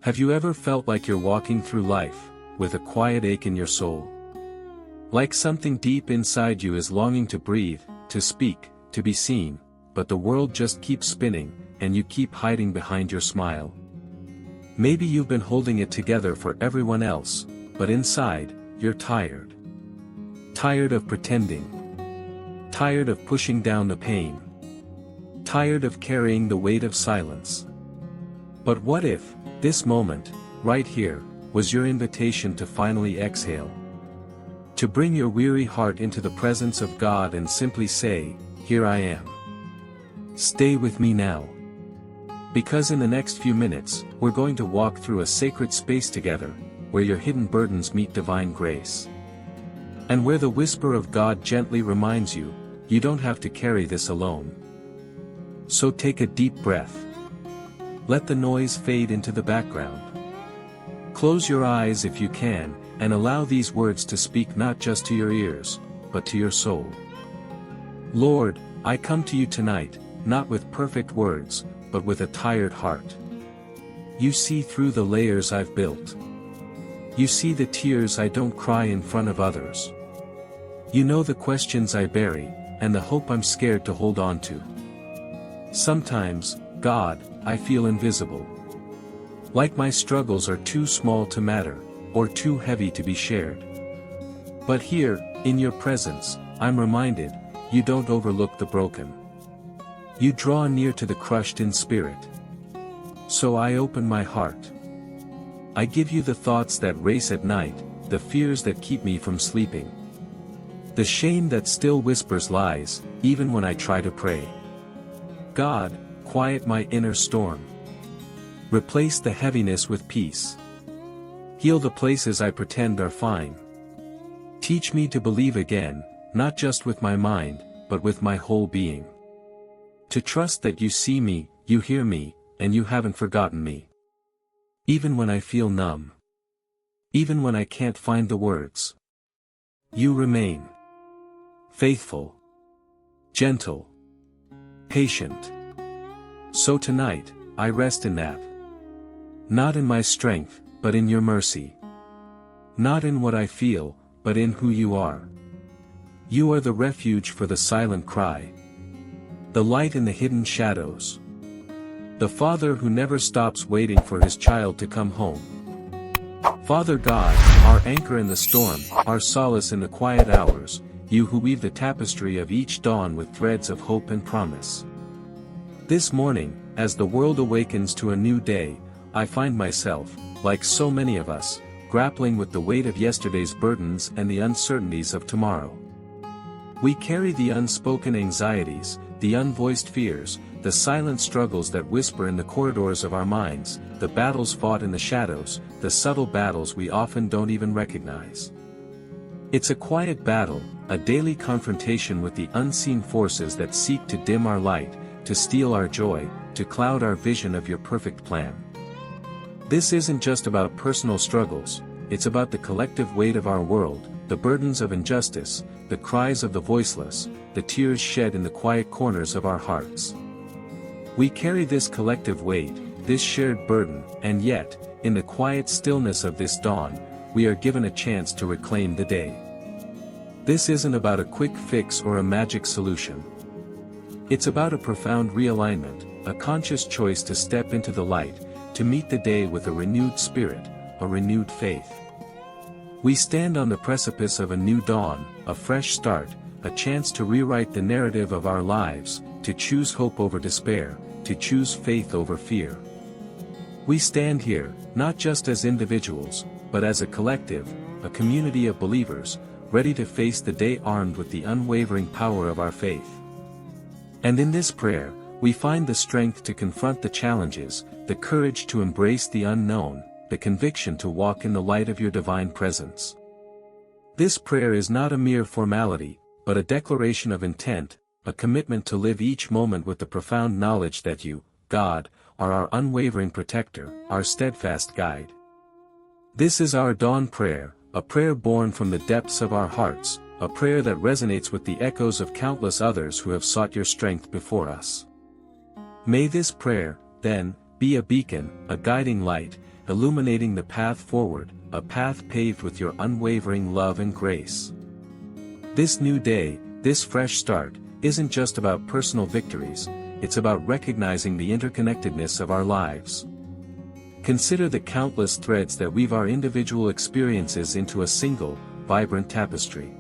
Have you ever felt like you're walking through life, with a quiet ache in your soul? Like something deep inside you is longing to breathe, to speak, to be seen, but the world just keeps spinning, and you keep hiding behind your smile. Maybe you've been holding it together for everyone else, but inside, you're tired. Tired of pretending. Tired of pushing down the pain. Tired of carrying the weight of silence. But what if, this moment, right here, was your invitation to finally exhale? To bring your weary heart into the presence of God and simply say, "Here I am. Stay with me now." Because in the next few minutes, we're going to walk through a sacred space together, where your hidden burdens meet divine grace. And where the whisper of God gently reminds you, you don't have to carry this alone. So take a deep breath. Let the noise fade into the background. Close your eyes if you can, and allow these words to speak not just to your ears, but to your soul. Lord, I come to you tonight, not with perfect words, but with a tired heart. You see through the layers I've built. You see the tears I don't cry in front of others. You know the questions I bury, and the hope I'm scared to hold on to. Sometimes, God, I feel invisible. Like my struggles are too small to matter, or too heavy to be shared. But here, in your presence, I'm reminded, you don't overlook the broken. You draw near to the crushed in spirit. So I open my heart. I give you the thoughts that race at night, the fears that keep me from sleeping. The shame that still whispers lies, even when I try to pray. God, quiet my inner storm. Replace the heaviness with peace. Heal the places I pretend are fine. Teach me to believe again, not just with my mind, but with my whole being. To trust that you see me, you hear me, and you haven't forgotten me. Even when I feel numb. Even when I can't find the words. You remain. Faithful. Gentle. Patient. So tonight, I rest in that. Not in my strength, but in your mercy. Not in what I feel, but in who you are. You are the refuge for the silent cry. The light in the hidden shadows. The Father who never stops waiting for his child to come home. Father God, our anchor in the storm, our solace in the quiet hours, you who weave the tapestry of each dawn with threads of hope and promise. This morning, as the world awakens to a new day, I find myself, like so many of us, grappling with the weight of yesterday's burdens and the uncertainties of tomorrow. We carry the unspoken anxieties, the unvoiced fears, the silent struggles that whisper in the corridors of our minds, the battles fought in the shadows, the subtle battles we often don't even recognize. It's a quiet battle, a daily confrontation with the unseen forces that seek to dim our light, to steal our joy, to cloud our vision of your perfect plan. This isn't just about personal struggles, it's about the collective weight of our world, the burdens of injustice, the cries of the voiceless, the tears shed in the quiet corners of our hearts. We carry this collective weight, this shared burden, and yet, in the quiet stillness of this dawn, we are given a chance to reclaim the day. This isn't about a quick fix or a magic solution. It's about a profound realignment, a conscious choice to step into the light, to meet the day with a renewed spirit, a renewed faith. We stand on the precipice of a new dawn, a fresh start, a chance to rewrite the narrative of our lives, to choose hope over despair, to choose faith over fear. We stand here, not just as individuals, but as a collective, a community of believers, ready to face the day armed with the unwavering power of our faith. And in this prayer, we find the strength to confront the challenges, the courage to embrace the unknown, the conviction to walk in the light of your divine presence. This prayer is not a mere formality, but a declaration of intent, a commitment to live each moment with the profound knowledge that you, God, are our unwavering protector, our steadfast guide. This is our dawn prayer, a prayer born from the depths of our hearts, a prayer that resonates with the echoes of countless others who have sought your strength before us. May this prayer, then, be a beacon, a guiding light, illuminating the path forward, a path paved with your unwavering love and grace. This new day, this fresh start, isn't just about personal victories, it's about recognizing the interconnectedness of our lives. Consider the countless threads that weave our individual experiences into a single, vibrant tapestry.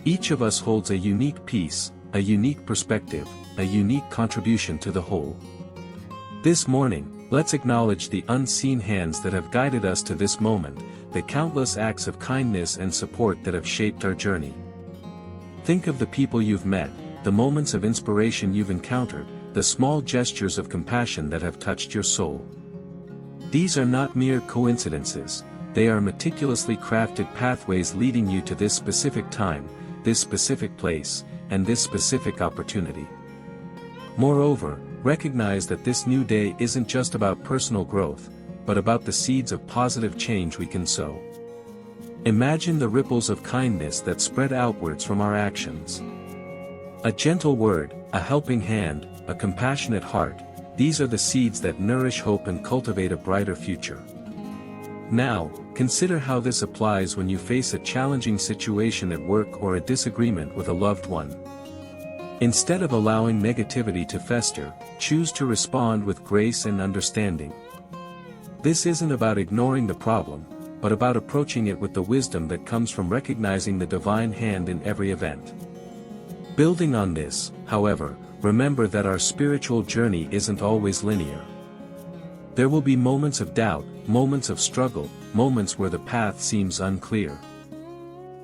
Each of us holds a unique piece, a unique perspective, a unique contribution to the whole. This morning, let's acknowledge the unseen hands that have guided us to this moment, the countless acts of kindness and support that have shaped our journey. Think of the people you've met, the moments of inspiration you've encountered, the small gestures of compassion that have touched your soul. These are not mere coincidences, they are meticulously crafted pathways leading you to this specific time, this specific place, and this specific opportunity. Moreover, recognize that this new day isn't just about personal growth, but about the seeds of positive change we can sow. Imagine the ripples of kindness that spread outwards from our actions. A gentle word, a helping hand, a compassionate heart, these are the seeds that nourish hope and cultivate a brighter future. Now, consider how this applies when you face a challenging situation at work or a disagreement with a loved one. Instead of allowing negativity to fester, choose to respond with grace and understanding. This isn't about ignoring the problem, but about approaching it with the wisdom that comes from recognizing the divine hand in every event. Building on this, however, remember that our spiritual journey isn't always linear. There will be moments of doubt, moments of struggle, moments where the path seems unclear.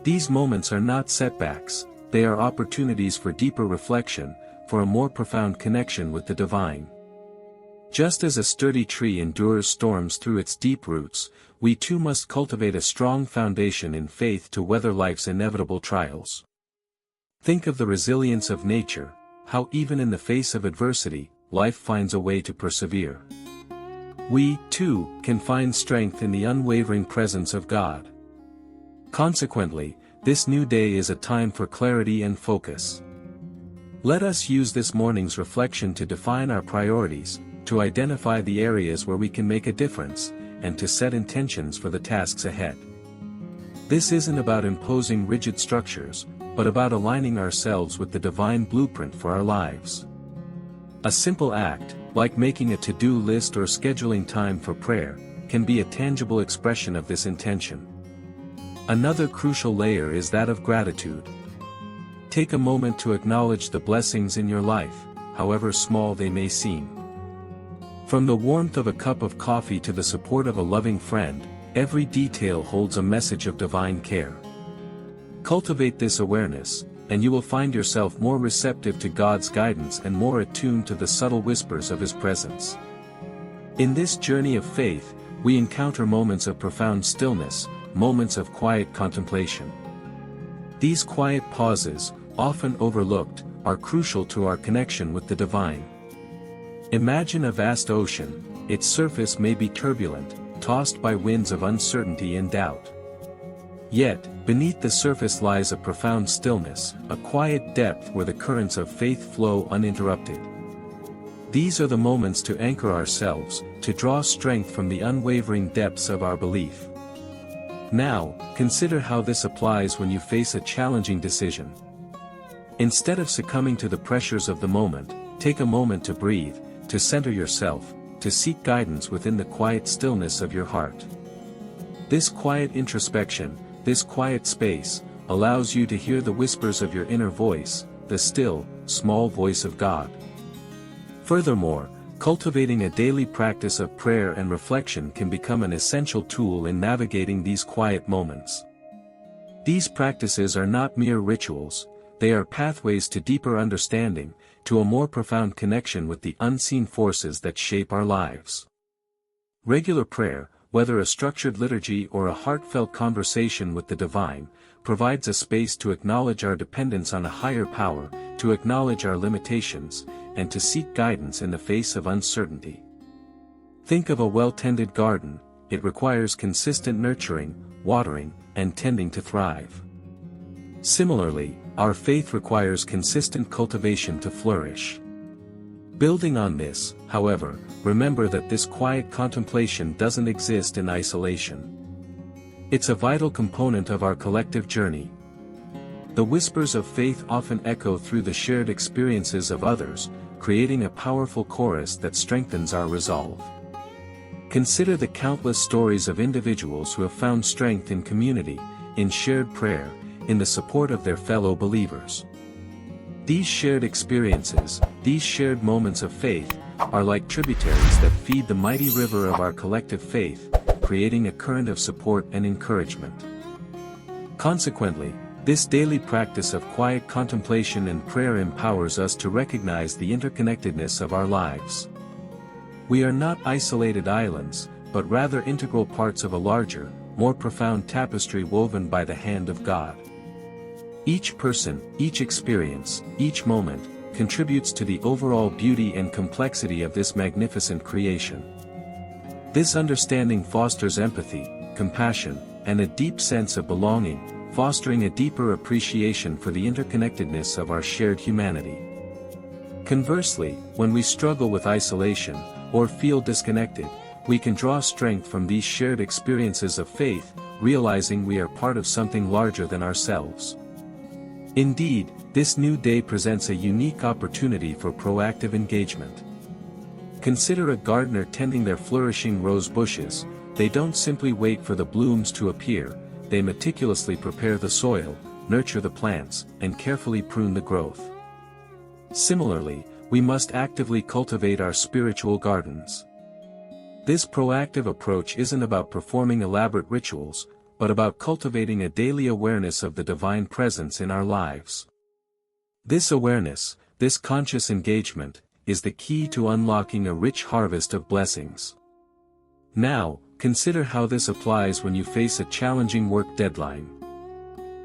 These moments are not setbacks, they are opportunities for deeper reflection, for a more profound connection with the divine. Just as a sturdy tree endures storms through its deep roots, we too must cultivate a strong foundation in faith to weather life's inevitable trials. Think of the resilience of nature, how even in the face of adversity, life finds a way to persevere. We, too, can find strength in the unwavering presence of God. Consequently, this new day is a time for clarity and focus. Let us use this morning's reflection to define our priorities, to identify the areas where we can make a difference, and to set intentions for the tasks ahead. This isn't about imposing rigid structures, but about aligning ourselves with the divine blueprint for our lives. A simple act, like making a to-do list or scheduling time for prayer, can be a tangible expression of this intention. Another crucial layer is that of gratitude. Take a moment to acknowledge the blessings in your life, however small they may seem. From the warmth of a cup of coffee to the support of a loving friend, every detail holds a message of divine care. Cultivate this awareness, and you will find yourself more receptive to God's guidance and more attuned to the subtle whispers of His presence. In this journey of faith, we encounter moments of profound stillness, moments of quiet contemplation. These quiet pauses, often overlooked, are crucial to our connection with the divine. Imagine a vast ocean, its surface may be turbulent, tossed by winds of uncertainty and doubt. Yet, beneath the surface lies a profound stillness, a quiet depth where the currents of faith flow uninterrupted. These are the moments to anchor ourselves, to draw strength from the unwavering depths of our belief. Now, consider how this applies when you face a challenging decision. Instead of succumbing to the pressures of the moment, take a moment to breathe, to center yourself, to seek guidance within the quiet stillness of your heart. This quiet introspection, this quiet space, allows you to hear the whispers of your inner voice, the still, small voice of God. Furthermore, cultivating a daily practice of prayer and reflection can become an essential tool in navigating these quiet moments. These practices are not mere rituals, they are pathways to deeper understanding, to a more profound connection with the unseen forces that shape our lives. Regular prayer, whether a structured liturgy or a heartfelt conversation with the divine, provides a space to acknowledge our dependence on a higher power, to acknowledge our limitations, and to seek guidance in the face of uncertainty. Think of a well-tended garden, it requires consistent nurturing, watering, and tending to thrive. Similarly, our faith requires consistent cultivation to flourish. Building on this, however, remember that this quiet contemplation doesn't exist in isolation. It's a vital component of our collective journey. The whispers of faith often echo through the shared experiences of others, creating a powerful chorus that strengthens our resolve. Consider the countless stories of individuals who have found strength in community, in shared prayer, in the support of their fellow believers. These shared experiences, these shared moments of faith, are like tributaries that feed the mighty river of our collective faith, creating a current of support and encouragement. Consequently, this daily practice of quiet contemplation and prayer empowers us to recognize the interconnectedness of our lives. We are not isolated islands, but rather integral parts of a larger, more profound tapestry woven by the hand of God. Each person, each experience, each moment, contributes to the overall beauty and complexity of this magnificent creation. This understanding fosters empathy, compassion, and a deep sense of belonging, fostering a deeper appreciation for the interconnectedness of our shared humanity. Conversely, when we struggle with isolation, or feel disconnected, we can draw strength from these shared experiences of faith, realizing we are part of something larger than ourselves. Indeed, this new day presents a unique opportunity for proactive engagement. Consider a gardener tending their flourishing rose bushes. They don't simply wait for the blooms to appear, they meticulously prepare the soil, nurture the plants, and carefully prune the growth. Similarly, we must actively cultivate our spiritual gardens. This proactive approach isn't about performing elaborate rituals, but about cultivating a daily awareness of the divine presence in our lives. This awareness, this conscious engagement, is the key to unlocking a rich harvest of blessings. Now, consider how this applies when you face a challenging work deadline.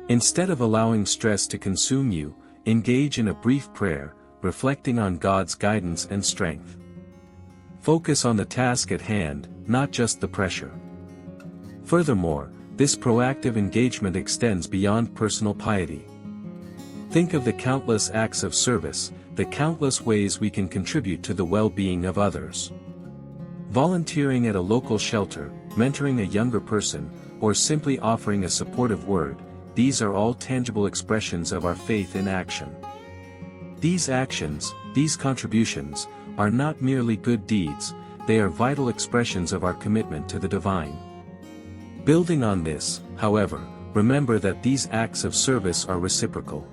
Instead of allowing stress to consume you, engage in a brief prayer, reflecting on God's guidance and strength. Focus on the task at hand, not just the pressure. Furthermore, this proactive engagement extends beyond personal piety. Think of the countless acts of service, the countless ways we can contribute to the well-being of others. Volunteering at a local shelter, mentoring a younger person, or simply offering a supportive word, these are all tangible expressions of our faith in action. These actions, these contributions, are not merely good deeds, they are vital expressions of our commitment to the divine. Building on this, however, remember that these acts of service are reciprocal.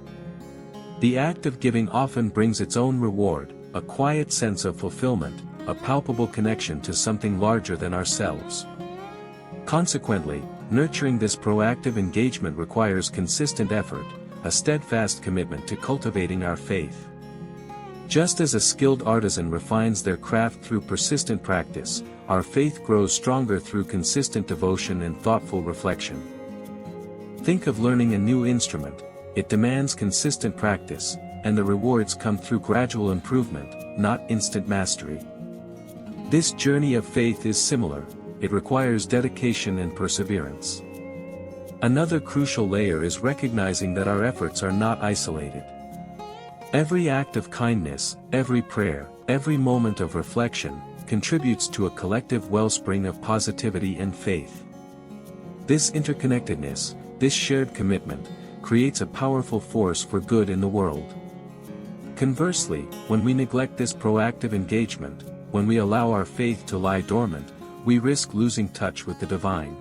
The act of giving often brings its own reward, a quiet sense of fulfillment, a palpable connection to something larger than ourselves. Consequently, nurturing this proactive engagement requires consistent effort, a steadfast commitment to cultivating our faith. Just as a skilled artisan refines their craft through persistent practice, our faith grows stronger through consistent devotion and thoughtful reflection. Think of learning a new instrument. It demands consistent practice, and the rewards come through gradual improvement, not instant mastery. This journey of faith is similar, it requires dedication and perseverance. Another crucial layer is recognizing that our efforts are not isolated. Every act of kindness, every prayer, every moment of reflection, contributes to a collective wellspring of positivity and faith. This interconnectedness, this shared commitment, creates a powerful force for good in the world. Conversely, when we neglect this proactive engagement, when we allow our faith to lie dormant, we risk losing touch with the divine.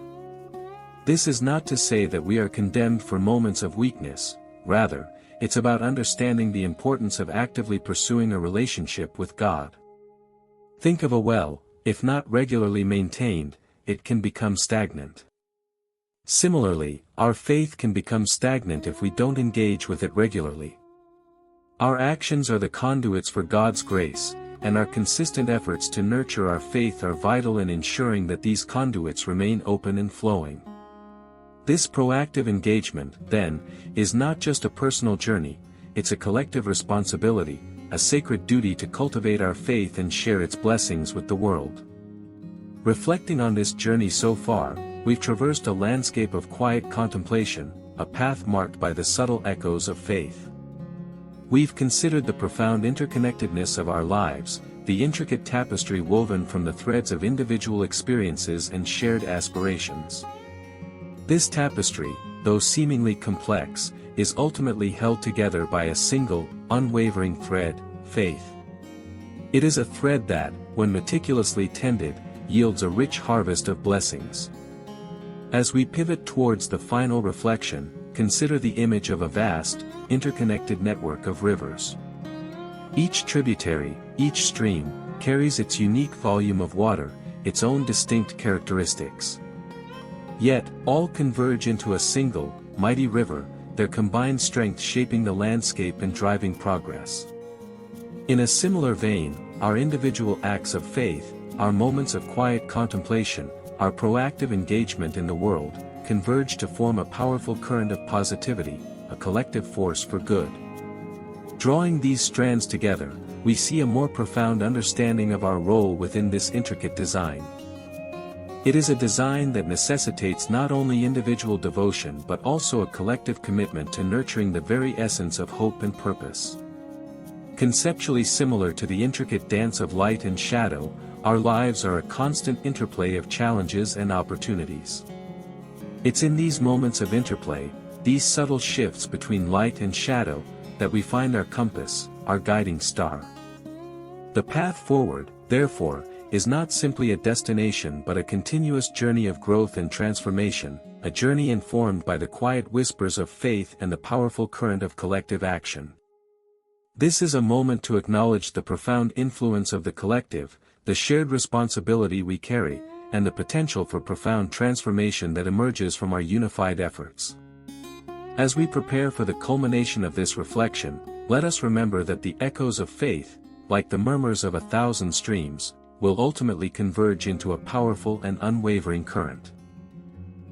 This is not to say that we are condemned for moments of weakness, rather, it's about understanding the importance of actively pursuing a relationship with God. Think of a well, if not regularly maintained, it can become stagnant. Similarly, our faith can become stagnant if we don't engage with it regularly. Our actions are the conduits for God's grace, and our consistent efforts to nurture our faith are vital in ensuring that these conduits remain open and flowing. This proactive engagement, then, is not just a personal journey, it's a collective responsibility, a sacred duty to cultivate our faith and share its blessings with the world. Reflecting on this journey so far, we've traversed a landscape of quiet contemplation, a path marked by the subtle echoes of faith. We've considered the profound interconnectedness of our lives, the intricate tapestry woven from the threads of individual experiences and shared aspirations. This tapestry, though seemingly complex, is ultimately held together by a single, unwavering thread: faith. It is a thread that, when meticulously tended, yields a rich harvest of blessings. As we pivot towards the final reflection, consider the image of a vast, interconnected network of rivers. Each tributary, each stream, carries its unique volume of water, its own distinct characteristics. Yet, all converge into a single, mighty river, their combined strength shaping the landscape and driving progress. In a similar vein, our individual acts of faith, our moments of quiet contemplation, our proactive engagement in the world, converge to form a powerful current of positivity, a collective force for good. Drawing these strands together, we see a more profound understanding of our role within this intricate design. It is a design that necessitates not only individual devotion but also a collective commitment to nurturing the very essence of hope and purpose. Conceptually similar to the intricate dance of light and shadow, our lives are a constant interplay of challenges and opportunities. It's in these moments of interplay, these subtle shifts between light and shadow, that we find our compass, our guiding star. The path forward, therefore, is not simply a destination but a continuous journey of growth and transformation, a journey informed by the quiet whispers of faith and the powerful current of collective action. This is a moment to acknowledge the profound influence of the collective, the shared responsibility we carry, and the potential for profound transformation that emerges from our unified efforts. As we prepare for the culmination of this reflection, let us remember that the echoes of faith, like the murmurs of 1,000 streams, will ultimately converge into a powerful and unwavering current.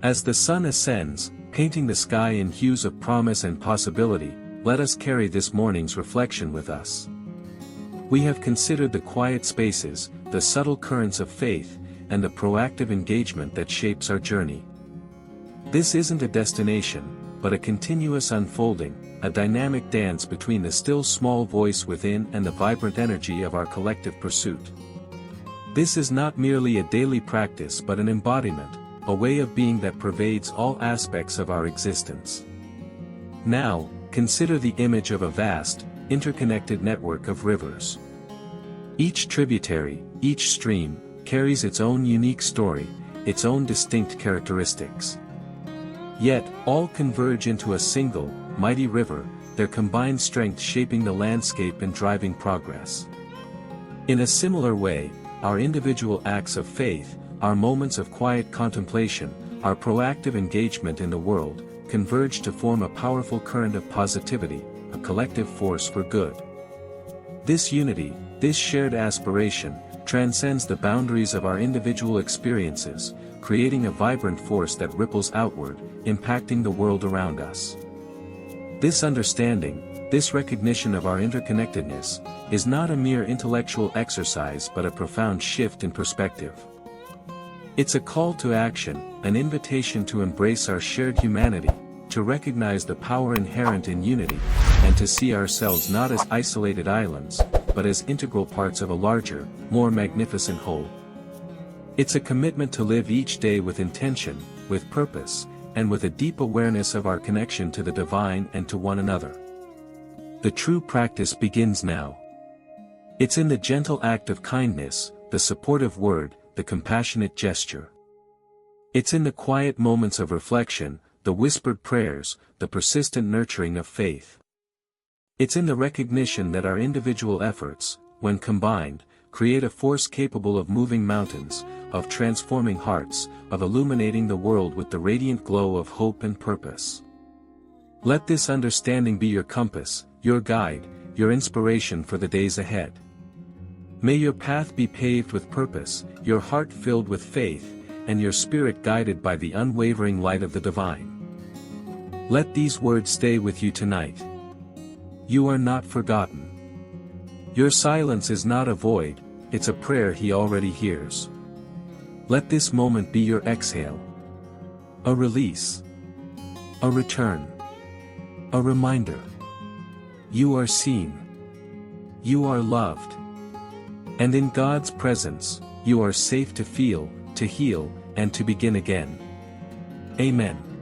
As the sun ascends, painting the sky in hues of promise and possibility, let us carry this morning's reflection with us. We have considered the quiet spaces, the subtle currents of faith, and the proactive engagement that shapes our journey. This isn't a destination, but a continuous unfolding, a dynamic dance between the still small voice within and the vibrant energy of our collective pursuit. This is not merely a daily practice but an embodiment, a way of being that pervades all aspects of our existence. Now, consider the image of a vast, interconnected network of rivers. Each tributary, each stream, carries its own unique story, its own distinct characteristics. Yet, all converge into a single, mighty river, their combined strength shaping the landscape and driving progress. In a similar way, our individual acts of faith, our moments of quiet contemplation, our proactive engagement in the world, converge to form a powerful current of positivity, a collective force for good. This unity, this shared aspiration, transcends the boundaries of our individual experiences, creating a vibrant force that ripples outward, impacting the world around us. This understanding, this recognition of our interconnectedness, is not a mere intellectual exercise but a profound shift in perspective. It's a call to action, an invitation to embrace our shared humanity, to recognize the power inherent in unity, and to see ourselves not as isolated islands, but as integral parts of a larger, more magnificent whole. It's a commitment to live each day with intention, with purpose, and with a deep awareness of our connection to the divine and to one another. The true practice begins now. It's in the gentle act of kindness, the supportive word, the compassionate gesture. It's in the quiet moments of reflection, the whispered prayers, the persistent nurturing of faith. It's in the recognition that our individual efforts, when combined, create a force capable of moving mountains, of transforming hearts, of illuminating the world with the radiant glow of hope and purpose. Let this understanding be your compass, your guide, your inspiration for the days ahead. May your path be paved with purpose, your heart filled with faith, and your spirit guided by the unwavering light of the divine. Let these words stay with you tonight. You are not forgotten. Your silence is not a void, it's a prayer He already hears. Let this moment be your exhale. A release. A return. A reminder. You are seen. You are loved. And in God's presence, you are safe to feel, to heal, and to begin again. Amen.